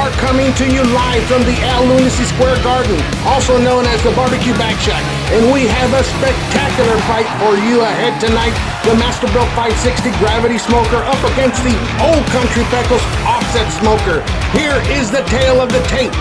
are coming to you live from the Lunacy Square Garden, also known as the Barbecue Back Shack. And we have a spectacular fight for you ahead tonight. The Masterbuilt 560 Gravity Smoker up against the Old Country Pecos Offset Smoker. Here is the tale of the tape.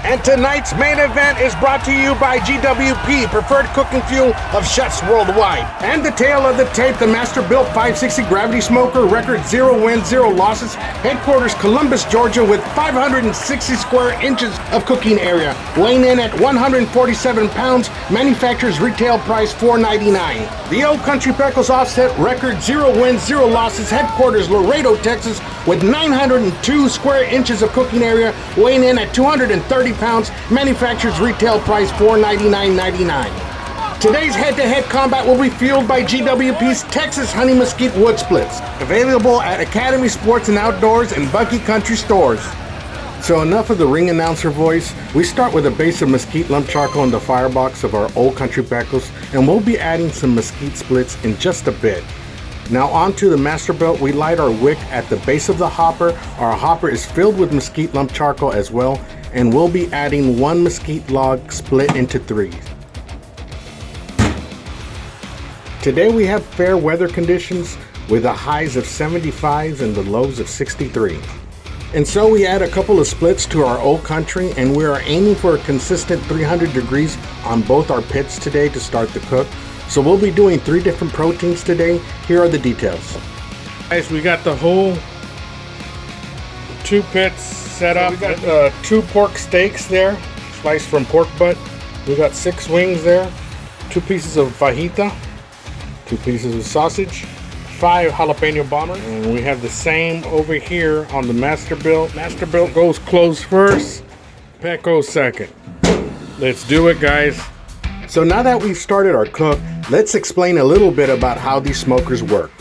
And tonight's main event is brought to you by GWP, preferred cooking fuel of chefs worldwide. And the tale of the tape, the Masterbuilt 560 Gravity Smoker, record 0 wins, 0 losses. Headquarters Columbus, Georgia, with 560 square inches of cooking area. Weighing in at 147 pounds, manufacturer's retail price $4.99. The Old Country Pecos Offset, record 0 wins, 0 losses. Headquarters Laredo, Texas, with 902 square inches of cooking area. Weighing in at 230 pounds, manufacturer's retail price $499.99. Today's head-to-head combat will be fueled by GWP's Texas Honey Mesquite Wood Splits, available at Academy Sports and Outdoors and Bucky Country stores. So enough of the ring announcer voice. We start with a base of mesquite lump charcoal in the firebox of our Old Country Pecos, and we'll be adding some mesquite splits in just a bit. Now onto the Masterbuilt. We light our wick at the base of the hopper. Our hopper is filled with mesquite lump charcoal as well, and we'll be adding 1 mesquite log split into 3. Today we have fair weather conditions with the highs of 75s and the lows of 63. And so we add a couple of splits to our Old Country, and we are aiming for a consistent 300 degrees on both our pits today to start the cook. So we'll be doing 3 different proteins today. Here are the details. Guys, we got the whole 2 pits set up. We got 2 pork steaks there, sliced from pork butt. We got 6 wings there, 2 pieces of fajita, 2 pieces of sausage, 5 jalapeno bombers, and we have the same over here on the Masterbuilt. Masterbuilt goes closed first, Pecos second. Let's do it, guys. So now that we've started our cook, let's explain a little bit about how these smokers work.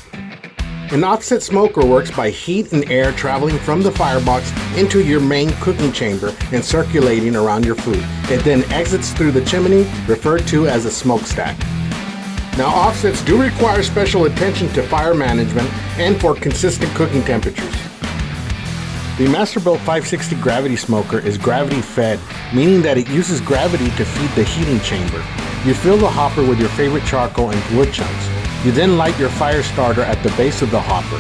An offset smoker works by heat and air traveling from the firebox into your main cooking chamber and circulating around your food. It then exits through the chimney, referred to as a smokestack. Now, offsets do require special attention to fire management and for consistent cooking temperatures. The Masterbuilt 560 Gravity Smoker is gravity fed, meaning that it uses gravity to feed the heating chamber. You fill the hopper with your favorite charcoal and wood chunks. You then light your fire starter at the base of the hopper.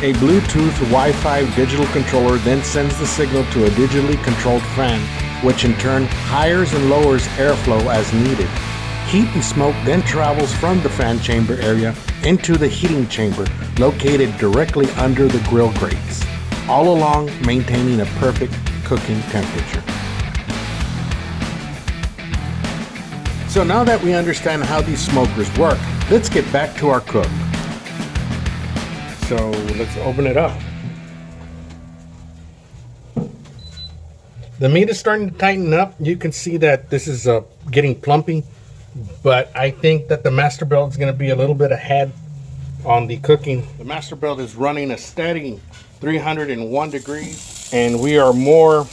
A Bluetooth Wi-Fi digital controller then sends the signal to a digitally controlled fan, which in turn highes and lowers airflow as needed. Heat and smoke then travels from the fan chamber area into the heating chamber located directly under the grill grates, all along maintaining a perfect cooking temperature. So now that we understand how these smokers work, let's get back to our cook. So let's open it up. The meat is starting to tighten up. You can see that this is getting plumpy, but I think that the Masterbuilt is going to be a little bit ahead on the cooking. The Masterbuilt is running a steady 301 degrees, and we are more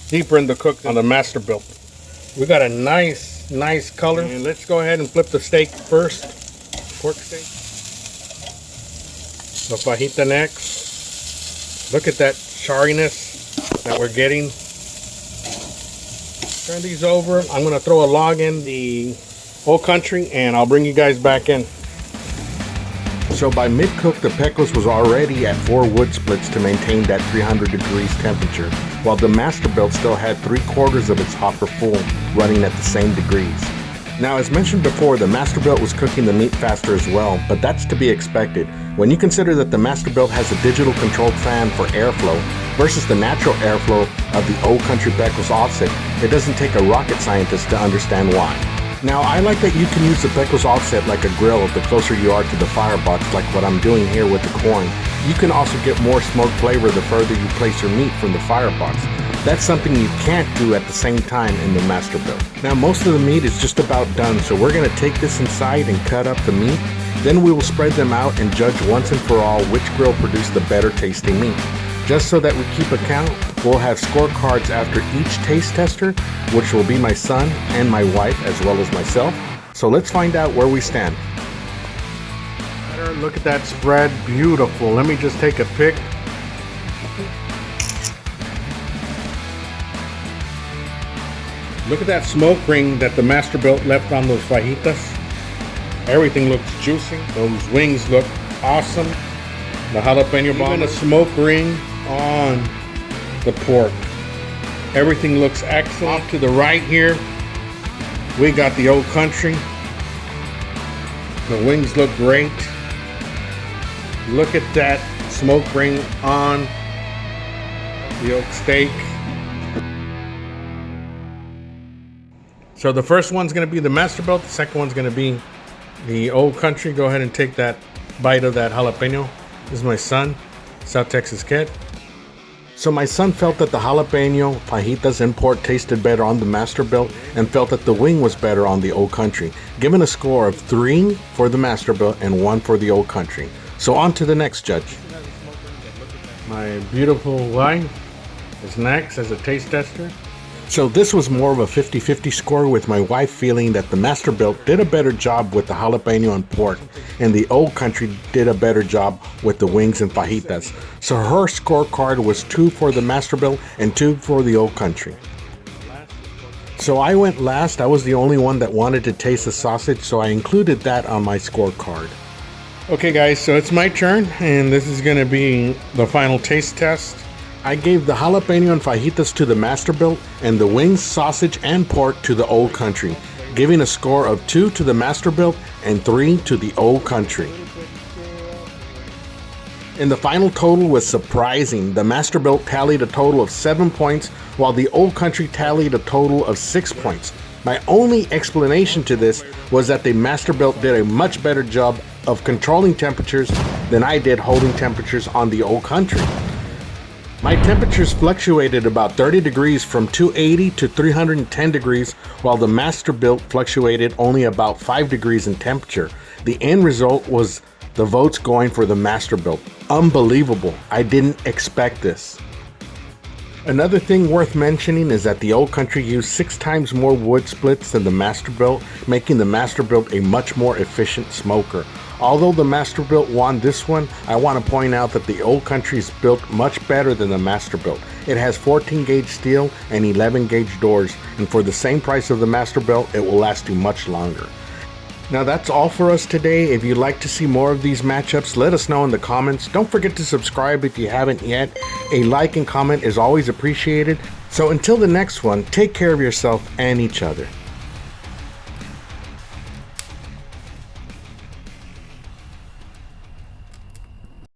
deeper in the cook on the Masterbuilt. We got a nice color. And let's go ahead and flip the steak first. Pork steak. The fajita next. Look at that charriness that we're getting. Turn these over. I'm going to throw a log in the Old Country and I'll bring you guys back in. So by mid-cook, the Pecos was already at 4 wood splits to maintain that 300 degrees temperature, while the Masterbuilt still had 3/4 of its hopper full, running at the same degrees. Now, as mentioned before, the Masterbuilt was cooking the meat faster as well, but that's to be expected when you consider that the Masterbuilt has a digital controlled fan for airflow versus the natural airflow of the Old Country Pecos Offset. It doesn't take a rocket scientist to understand why. Now, I like that you can use the Pecos Offset like a grill the closer you are to the firebox, like what I'm doing here with the corn. You can also get more smoke flavor the further you place your meat from the firebox. That's something you can't do at the same time in the Masterbuilt. Now most of the meat is just about done, so we're going to take this inside and cut up the meat. Then we will spread them out and judge once and for all which grill produced the better tasting meat. Just so that we keep account, we'll have scorecards after each taste tester, which will be my son and my wife as well as myself. So let's find out where we stand. Look at that spread, beautiful. Let me just take a pic. Look at that smoke ring that the Masterbuilt left on those fajitas. Everything looks juicy. Those wings look awesome. The jalapeno bomb, a smoke ring on the pork. Everything looks excellent. Off to the right here, we got the Old Country. The wings look great. Look at that smoke ring on the oak steak. So the first one's going to be the Masterbuilt. The second one's going to be the Old Country. Go ahead and take that bite of that jalapeno. This is my son, South Texas kid. So my son felt that the jalapeno fajitas in pork tasted better on the Masterbuilt and felt that the wing was better on the Old Country, giving a score of 3 for the Masterbuilt and 1 for the Old Country. So on to the next judge. My beautiful wife is next as a taste tester. So this was more of a 50-50 score, with my wife feeling that the Masterbuilt did a better job with the jalapeno and pork, and the Old Country did a better job with the wings and fajitas. So her scorecard was 2 for the Masterbuilt and 2 for the Old Country. So I went last. I was the only one that wanted to taste the sausage, so I included that on my scorecard. Okay guys, so it's my turn, and this is going to be the final taste test. I gave the jalapeno and fajitas to the Masterbuilt and the wings, sausage, and pork to the Old Country, giving a score of 2 to the Masterbuilt and 3 to the Old Country. And the final total was surprising. The Masterbuilt tallied a total of 7 points, while the Old Country tallied a total of 6 points. My only explanation to this was that the Masterbuilt did a much better job of controlling temperatures than I did holding temperatures on the Old Country. My temperatures fluctuated about 30 degrees from 280 to 310 degrees, while the Masterbuilt fluctuated only about 5 degrees in temperature. The end result was the votes going for the Masterbuilt. Unbelievable. I didn't expect this. Another thing worth mentioning is that the Old Country used 6 times more wood splits than the Masterbuilt, making the Masterbuilt a much more efficient smoker. Although the Masterbuilt won this one, I want to point out that the Old Country is built much better than the Masterbuilt. It has 14 gauge steel and 11 gauge doors, and for the same price of the Masterbuilt, it will last you much longer. Now that's all for us today. If you'd like to see more of these matchups, let us know in the comments. Don't forget to subscribe if you haven't yet. A like and comment is always appreciated. So until the next one, take care of yourself and each other.